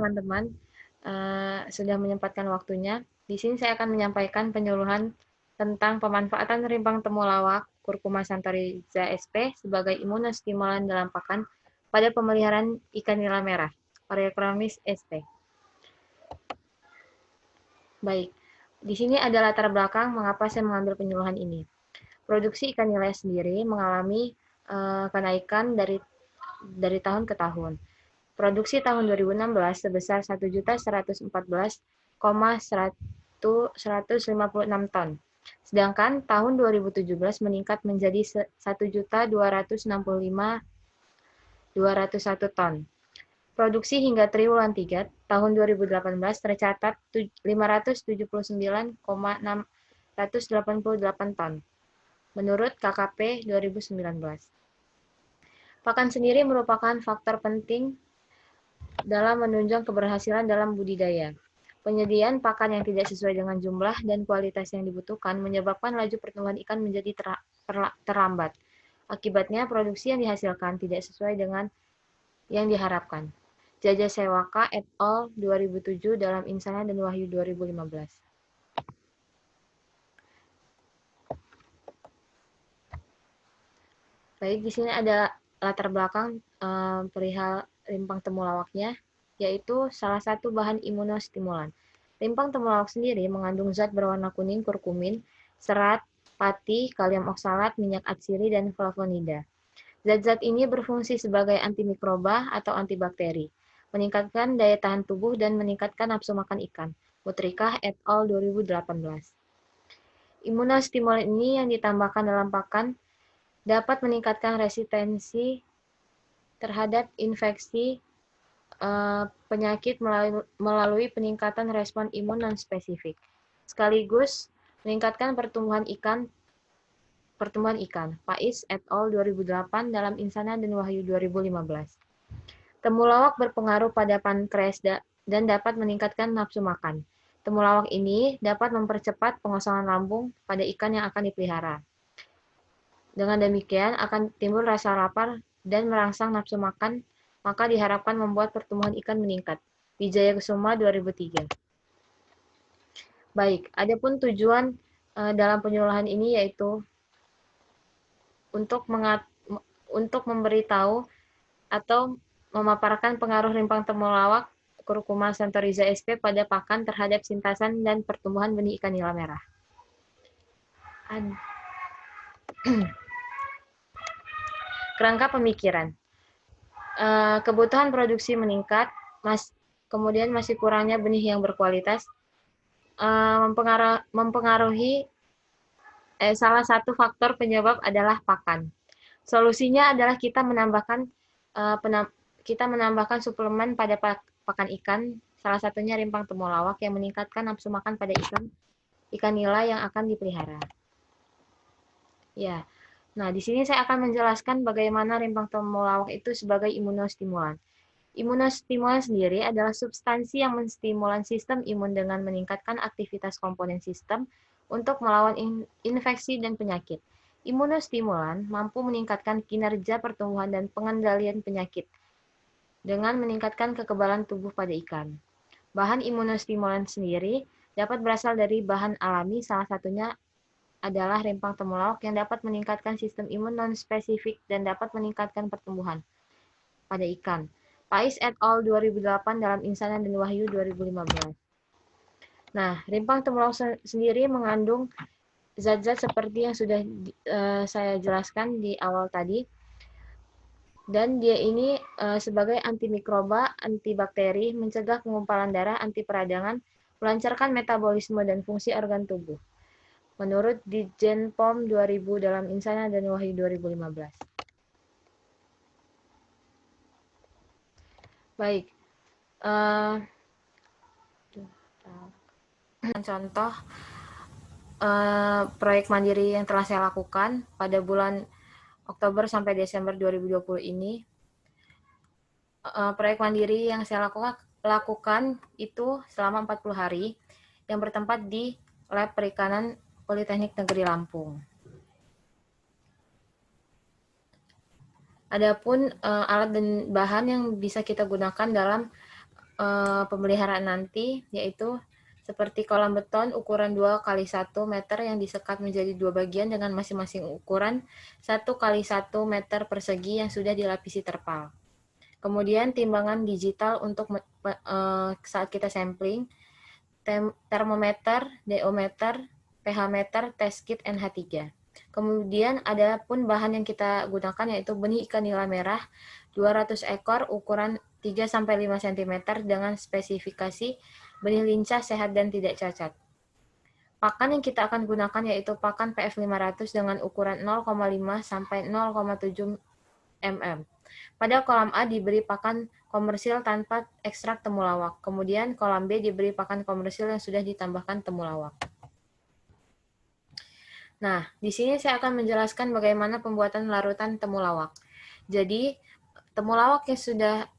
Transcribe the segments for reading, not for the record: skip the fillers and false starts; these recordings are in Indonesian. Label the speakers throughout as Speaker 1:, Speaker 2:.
Speaker 1: teman-teman sudah menyempatkan waktunya. Di sini saya akan menyampaikan penyuluhan tentang pemanfaatan rimpang temulawak Curcuma santoriza sp sebagai imunostimulan dalam pakan pada pemeliharaan ikan nila merah, Oreochromis sp. Baik, di sini ada latar belakang mengapa saya mengambil penyuluhan ini. Produksi ikan nila sendiri mengalami kenaikan dari tahun ke tahun. Produksi tahun 2016 sebesar 1.114,156 ton. Sedangkan tahun 2017 meningkat menjadi 1.265.201 ton. Produksi hingga triwulan 3 tahun 2018 tercatat 579,688 ton menurut KKP 2019. Pakan sendiri merupakan faktor penting dalam menunjang keberhasilan dalam budidaya. Penyediaan pakan yang tidak sesuai dengan jumlah dan kualitas yang dibutuhkan menyebabkan laju pertumbuhan ikan menjadi terlambat. Akibatnya, produksi yang dihasilkan tidak sesuai dengan yang diharapkan. Jajah Sewaka et al. 2007 dalam Insana dan Wahyu 2015. Baik, di sini ada latar belakang perihal rimpang temulawaknya, yaitu salah satu bahan imunostimulan. Rimpang temulawak sendiri mengandung zat berwarna kuning kurkumin, serat, pati, kalium oksalat, minyak atsiri, dan flavonoida. Zat-zat ini berfungsi sebagai antimikroba atau antibakteri, meningkatkan daya tahan tubuh dan meningkatkan nafsu makan ikan. Mutrikah et al. 2018. Imunostimulan ini yang ditambahkan dalam pakan dapat meningkatkan resistensi terhadap infeksi penyakit melalui peningkatan respon imun non-spesifik, sekaligus meningkatkan pertumbuhan ikan. Pais et al. 2008 dalam Insana dan Wahyu 2015. Temulawak berpengaruh pada pankreas dan dapat meningkatkan nafsu makan. Temulawak ini dapat mempercepat pengosongan lambung pada ikan yang akan dipelihara. Dengan demikian akan timbul rasa lapar dan merangsang nafsu makan, maka diharapkan membuat pertumbuhan ikan meningkat. Wijaya Kusuma 2003. Baik, adapun tujuan dalam penyuluhan ini yaitu untuk memberitahu atau memaparkan pengaruh rimpang temulawak Curcuma santoriza sp pada pakan terhadap sintasan dan pertumbuhan benih ikan nila merah. Kerangka pemikiran. Kebutuhan produksi meningkat, kemudian masih kurangnya benih yang berkualitas, mempengaruhi salah satu faktor penyebab adalah pakan. Solusinya adalah kita menambahkan suplemen pada pakan ikan, salah satunya rimpang temulawak yang meningkatkan nafsu makan pada ikan nila yang akan dipelihara. Ya. Nah, di sini saya akan menjelaskan bagaimana rimpang temulawak itu sebagai imunostimulan. Imunostimulan sendiri adalah substansi yang menstimulan sistem imun dengan meningkatkan aktivitas komponen sistem untuk melawan infeksi dan penyakit. Imunostimulan mampu meningkatkan kinerja pertumbuhan dan pengendalian penyakit dengan meningkatkan kekebalan tubuh pada ikan. Bahan imunostimulan sendiri dapat berasal dari bahan alami, salah satunya adalah rimpang temulawak yang dapat meningkatkan sistem imun non-spesifik dan dapat meningkatkan pertumbuhan pada ikan. Pais et al. 2008 dalam Insana dan Wahyu 2015. Nah, rimpang temulawak sendiri mengandung zat-zat seperti yang sudah saya jelaskan di awal tadi. Dan dia ini sebagai antimikroba, antibakteri, mencegah pengumpalan darah, anti peradangan, melancarkan metabolisme dan fungsi organ tubuh. Menurut Ditjen POM 2000 dalam Insana dan Wahyu 2015. Baik. Contoh proyek mandiri yang telah saya lakukan pada bulan Oktober sampai Desember 2020 ini. Proyek mandiri yang saya lakukan itu selama 40 hari yang bertempat di Lab Perikanan Politeknik Negeri Lampung. Adapun alat dan bahan yang bisa kita gunakan dalam pemeliharaan nanti, yaitu seperti kolam beton ukuran 2 kali 1 meter yang disekat menjadi 2 bagian dengan masing-masing ukuran 1 kali 1 meter persegi yang sudah dilapisi terpal. Kemudian timbangan digital untuk saat kita sampling, termometer, DO-meter, pH meter, test kit NH3. Kemudian ada pun bahan yang kita gunakan yaitu benih ikan nila merah 200 ekor ukuran 3-5 cm dengan spesifikasi benih lincah, sehat, dan tidak cacat. Pakan yang kita akan gunakan yaitu pakan PF500 dengan ukuran 0,5 sampai 0,7 mm. Pada kolam A diberi pakan komersil tanpa ekstrak temulawak. Kemudian kolam B diberi pakan komersil yang sudah ditambahkan temulawak. Nah, di sini saya akan menjelaskan bagaimana pembuatan larutan temulawak. Jadi, temulawak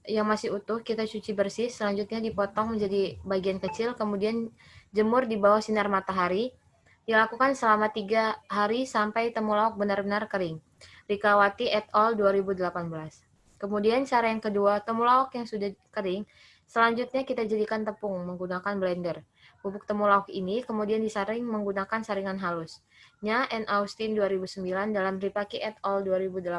Speaker 1: yang masih utuh kita cuci bersih, selanjutnya dipotong menjadi bagian kecil, kemudian jemur di bawah sinar matahari. Dilakukan selama 3 hari sampai temulawak benar-benar kering. Rikawati et al. 2018. Kemudian cara yang kedua, temulawak yang sudah kering, selanjutnya kita jadikan tepung menggunakan blender. Bubuk temulawak ini kemudian disaring menggunakan saringan halus. Nya N. Austin 2009 dalam Ripaki et al. 2018.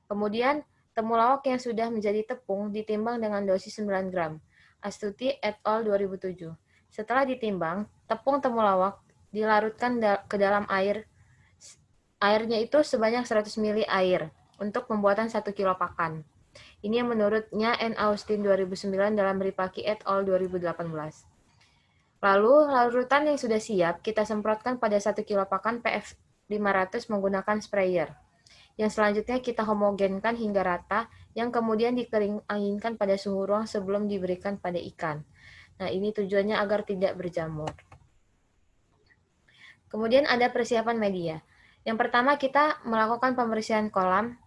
Speaker 1: Kemudian temulawak yang sudah menjadi tepung ditimbang dengan dosis 9 gram. Astuti et al. 2007. Setelah ditimbang, tepung temulawak dilarutkan ke dalam air. Airnya itu sebanyak 100 ml air untuk pembuatan 1 kilo pakan. Ini yang menurutnya N. Austin 2009 dalam Ripaki et al. 2018. Lalu, larutan yang sudah siap kita semprotkan pada 1 kilo pakan PF 500 menggunakan sprayer. Yang selanjutnya kita homogenkan hingga rata, yang kemudian dikeringkan pada suhu ruang sebelum diberikan pada ikan. Nah, ini tujuannya agar tidak berjamur. Kemudian ada persiapan media. Yang pertama kita melakukan pembersihan kolam,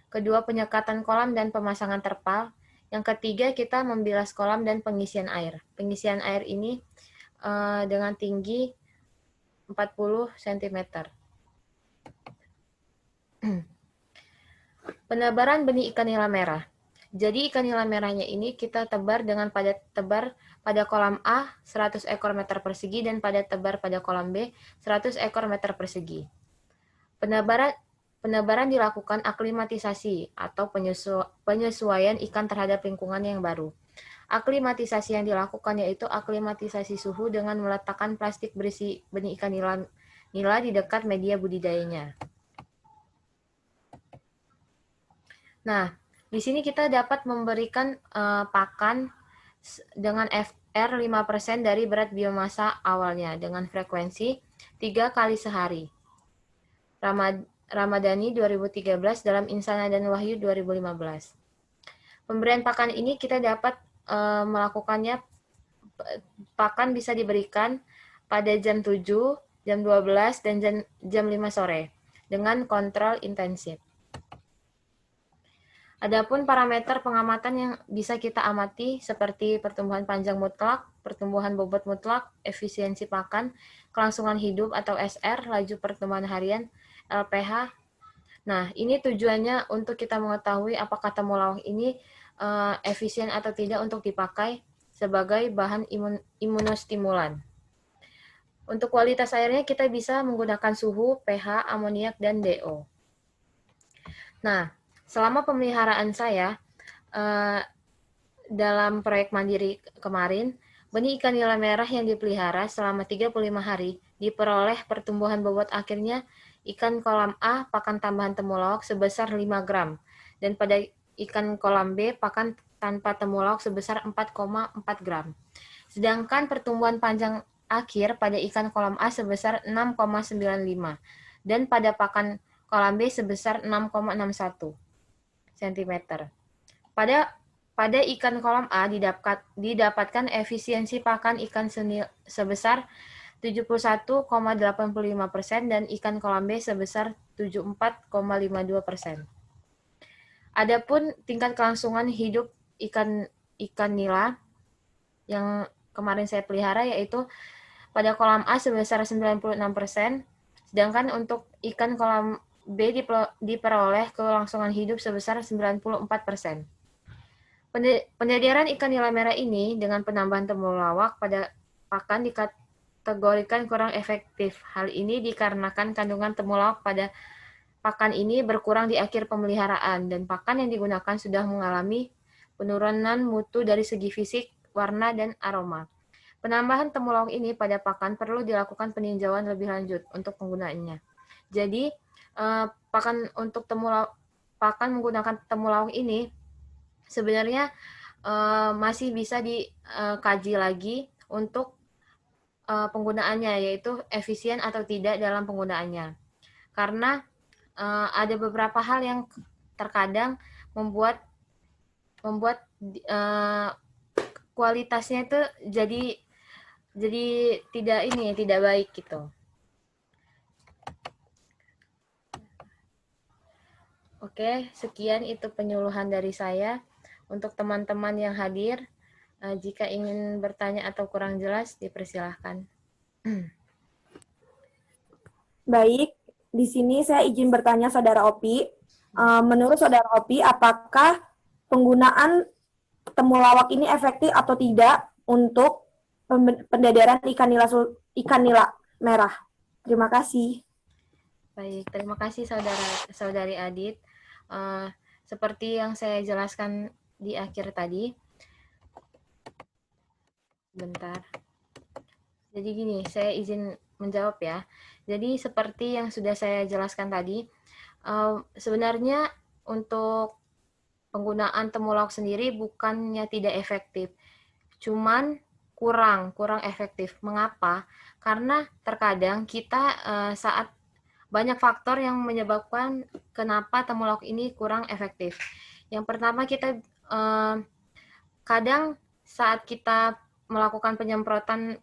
Speaker 1: kedua penyekatan kolam dan pemasangan terpal, yang ketiga kita membilas kolam dan pengisian air. Pengisian air ini dengan tinggi 40 cm. Penebaran benih ikan nila merah. Jadi ikan nila merahnya ini kita tebar dengan tebar pada kolam A 100 ekor meter persegi dan tebar pada kolam B 100 ekor meter persegi. Penebaran dilakukan aklimatisasi atau penyesuaian ikan terhadap lingkungan yang baru. Aklimatisasi yang dilakukan yaitu aklimatisasi suhu dengan meletakkan plastik berisi benih ikan nila di dekat media budidayanya. Nah, di sini kita dapat memberikan pakan dengan FR 5% dari berat biomasa awalnya dengan frekuensi 3 kali sehari. Ramadhani 2013 dalam Insana dan Wahyu 2015. Pemberian pakan ini kita dapat melakukannya, pakan bisa diberikan pada jam 7, jam 12, dan jam 5 sore dengan kontrol intensif. Adapun parameter pengamatan yang bisa kita amati seperti pertumbuhan panjang mutlak, pertumbuhan bobot mutlak, efisiensi pakan, kelangsungan hidup atau SR, laju pertumbuhan harian, LPH. Nah, ini tujuannya untuk kita mengetahui apakah temulawak ini efisien atau tidak untuk dipakai sebagai bahan imunostimulan. Untuk kualitas airnya kita bisa menggunakan suhu, pH, amoniak, dan DO. Nah, selama pemeliharaan saya dalam proyek mandiri kemarin, benih ikan nila merah yang dipelihara selama 35 hari diperoleh pertumbuhan bobot akhirnya ikan kolam A pakan tambahan temulawak sebesar 5 gram dan pada ikan kolam B pakan tanpa temulawak sebesar 4,4 gram. Sedangkan pertumbuhan panjang akhir pada ikan kolam A sebesar 6,95 dan pada pakan kolam B sebesar 6,61 cm. Pada ikan kolam A didapatkan efisiensi pakan ikan sebesar 71,85% dan ikan kolam B sebesar 74,52%. Adapun tingkat kelangsungan hidup ikan nila yang kemarin saya pelihara yaitu pada kolam A sebesar 96%, sedangkan untuk ikan kolam B diperoleh kelangsungan hidup sebesar 94%. Penyediaan ikan nila merah ini dengan penambahan temulawak pada pakan dikategorikan kurang efektif. Hal ini dikarenakan kandungan temulawak pada pakan ini berkurang di akhir pemeliharaan dan pakan yang digunakan sudah mengalami penurunan mutu dari segi fisik, warna, dan aroma. Penambahan temulawak ini pada pakan perlu dilakukan peninjauan lebih lanjut untuk penggunaannya. Jadi, pakan untuk pakan menggunakan temulawak ini sebenarnya masih bisa dikaji lagi untuk penggunaannya, yaitu efisien atau tidak dalam penggunaannya. Karena ada beberapa hal yang terkadang membuat kualitasnya itu jadi tidak baik gitu. Oke, sekian itu penyuluhan dari saya. Untuk teman-teman yang hadir, jika ingin bertanya atau kurang jelas, dipersilahkan.
Speaker 2: Baik, di sini saya izin bertanya Saudara Opi. Menurut Saudara Opi, apakah penggunaan temulawak ini efektif atau tidak untuk pendedaran ikan nila merah? Terima kasih.
Speaker 1: Baik, terima kasih Saudari Adit. Seperti yang saya jelaskan di akhir tadi, bentar. Jadi gini, saya izin menjawab ya. Jadi seperti yang sudah saya jelaskan tadi, sebenarnya untuk penggunaan temulawak sendiri bukannya tidak efektif, cuman kurang efektif. Mengapa? Karena terkadang kita saat banyak faktor yang menyebabkan kenapa temulawak ini kurang efektif. Yang pertama kita kadang saat kita melakukan penyemprotan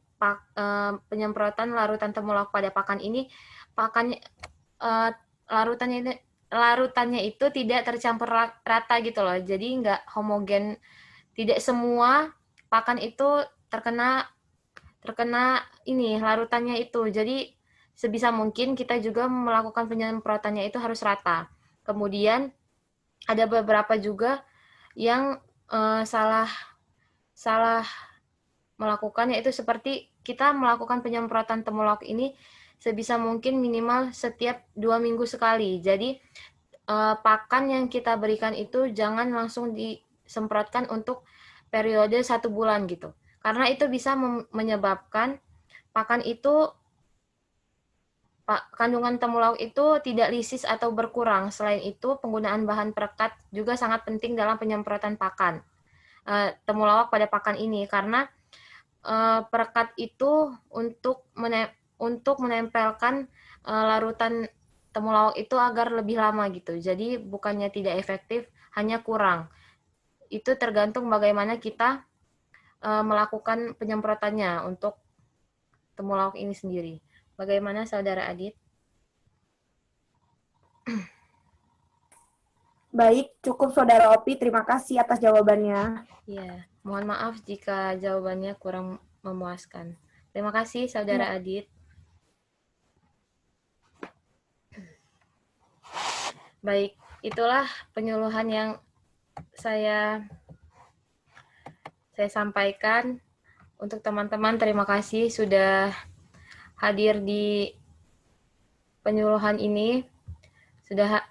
Speaker 1: larutan temulawak pada pakan ini, larutannya itu tidak tercampur rata gitu loh. Jadi nggak homogen, tidak semua pakan itu terkena ini larutannya itu. Jadi sebisa mungkin kita juga melakukan penyemprotannya itu harus rata. Kemudian ada beberapa juga yang salah melakukan, yaitu seperti kita melakukan penyemprotan temulawak ini sebisa mungkin minimal setiap 2 minggu sekali. Jadi pakan yang kita berikan itu jangan langsung disemprotkan untuk periode 1 bulan gitu. Karena itu bisa menyebabkan pakan itu kandungan temulawak itu tidak lisis atau berkurang. Selain itu, penggunaan bahan perekat juga sangat penting dalam penyemprotan pakan temulawak pada pakan ini, karena perekat itu untuk menempelkan larutan temulawak itu agar lebih lama gitu. Jadi bukannya tidak efektif, hanya kurang. Itu tergantung bagaimana kita melakukan penyemprotannya untuk temulawak ini sendiri. Bagaimana Saudara Adit?
Speaker 2: Baik, cukup Saudara Opi. Terima kasih atas jawabannya.
Speaker 1: Ya, mohon maaf jika jawabannya kurang memuaskan. Terima kasih Saudara Adit. Baik, itulah penyuluhan yang saya sampaikan. Untuk teman-teman, terima kasih sudah hadir di penyuluhan ini, sudah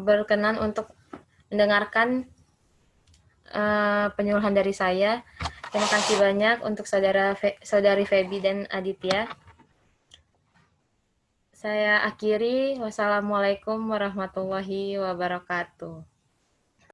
Speaker 1: berkenan untuk mendengarkan penyuluhan dari saya. Terima kasih banyak untuk Saudari Feby dan Aditya. Saya akhiri. Wassalamualaikum warahmatullahi wabarakatuh.